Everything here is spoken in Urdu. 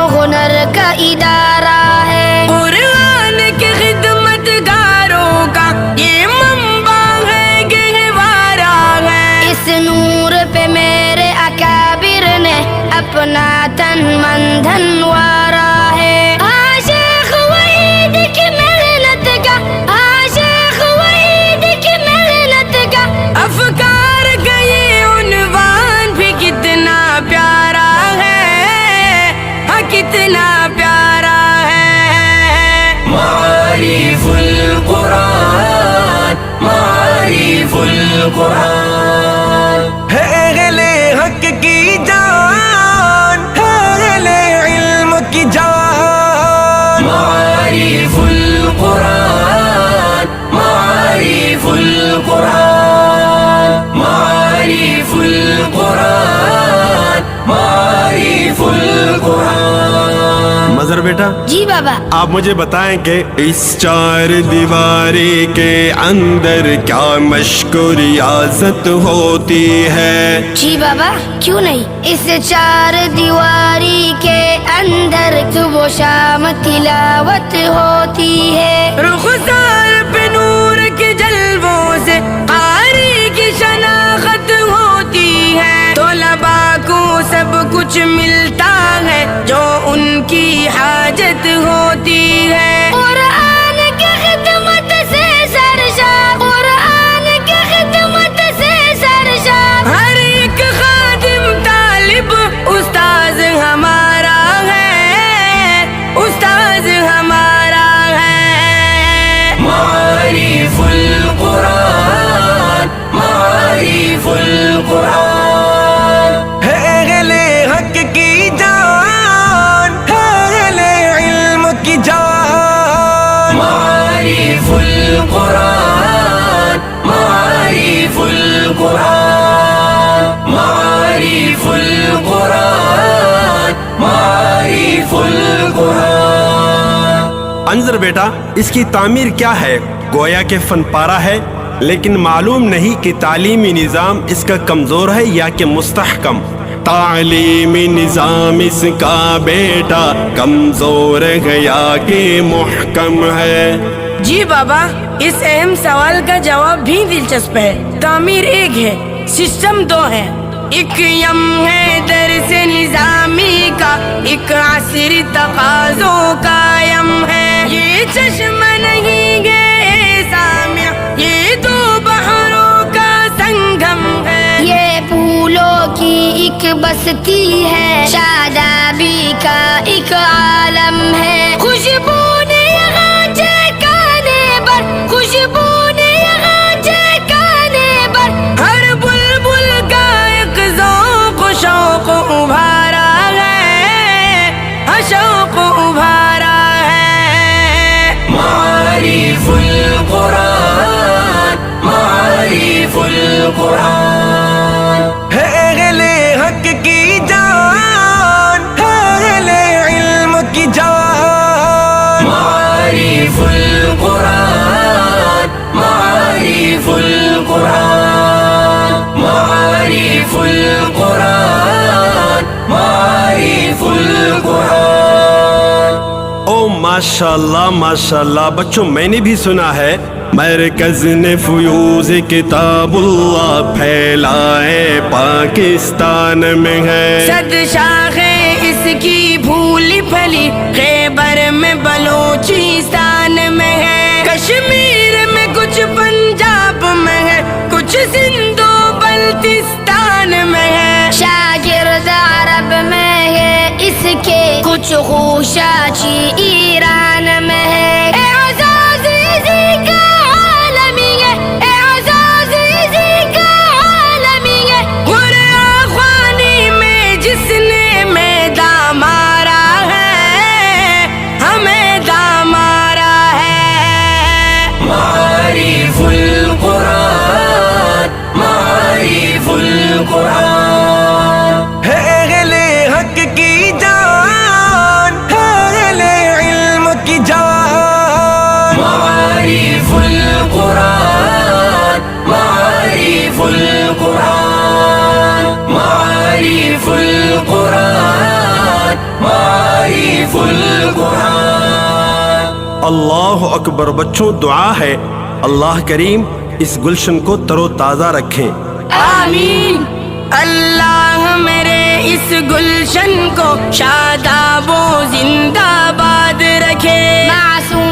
ہنر کا ادارہ ہے، قرآن کے خدمت گاروں کا یہ منبع ہے، گہوارہ ہے۔ اس نور پہ میرے اکابر نے اپنا تن من دھن وارا ہے۔ عاشق وحید کی محنت کا، عاشق وحید کی محنت کا، افکار کا یہ عنوان بھی کتنا پیارا ہے، ہاں کتنا پیارا ہے۔ معارف القرآن، معارف القرآن ہے اہل حق کی جان، ہے اہل علم کی جان۔ معارف القرآن، معارف القرآن، معارف القرآن، معارف القرآن۔ مظہر بیٹا، جی بابا۔ آپ مجھے بتائیں کہ اس چار دیواری کے اندر کیا مشق و ریاضت ہوتی ہے؟ جی بابا، کیوں نہیں، اس چار دیواری کے اندر صبح و شام تلاوت ہوتی ہے، رخسار پہ نور کے جلووں سے قاری کی شناخت ہوتی ہے، طلباء کو سب کچھ ملتا ہے جو ان کی حاجت ہوتی ہے۔ قرآن کی خدمت سے سرشار، قرآن کی خدمت سے سرشار، ہر ایک خادم طالب استاذ ہمارا ہے، استاذ ہمارا ہے۔ معارف القرآن، معارف القرآن ہے اہل حق کی جان، ہے اہل علم کی جان۔ معارف القرآن، معارف القرآن، معارف القرآن، معارف القرآن۔ انظر بیٹا، اس کی تعمیر کیا ہے؟ گویا کہ فن پارہ ہے، لیکن معلوم نہیں کہ تعلیمی نظام اس کا کمزور ہے یا کہ مستحکم۔ تعلیمی نظام اس کا بیٹا کمزور ہے یا کہ محکم ہے؟ جی بابا، اس اہم سوال کا جواب بھی دلچسپ ہے۔ تعمیر ایک ہے، سسٹم دو ہے۔ ایک یم ہے درس نظامی کا، ایک عصری تقاضوں کا یم ہے۔ یہ چشمہ نہیں ہے سامع، یہ دو بحروں کا سنگم ہے۔ یہ پھولوں کی ایک بستی ہے، شادابی کا ایک عالم ہے، خوشبو نے یہاں چہکانے بر، خوشبو نے یہاں چہکانے بر، ہر بلبل کا ایک ذوق و شوق ابھارا ہے، ہر شوق ابھارا ہے۔ معارف القرآن، معارف القرآن ہے اہل حق کی جان، ہے اہل علم کی جان۔ معارف القرآن، معارف القرآن، معارف القرآن، معارف القرآن۔ او ماشاءاللہ ماشاءاللہ بچوں، میں نے بھی سنا ہے مرکز نے فیوز کتاب اللہ پھیلائے پاکستان میں ہے۔ صد شاخیں اس کی پھولی پھلی خیبر میں بلوچستان میں ہے، کشمیر میں کچھ پنجاب میں ہے، کچھ سندھ و بلتستان میں ہے، شاگرد عرب میں ہے اس کے، کچھ خوشاچی ایران میں ہے۔ اعزاز اسی کا عالمی ہے، اعزاز اسی کا عالمی ہے، غرہ خوانی میں جس نے میدان مارا ہے، ہمیں دام مارا ہے۔ معارف القرآن، معارف القرآن ہے اہل حق کی جان، ہے اہل علم کی جان۔ معارف القرآن، معارف القرآن، معارف القرآن، معارف اللہ اکبر بچوں دعا ہے اللہ کریم اس گلشن کو ترو تازہ رکھیں آمین اللہ میرے اس گلشن کو شاداب و زندہ باد رکھے معصوم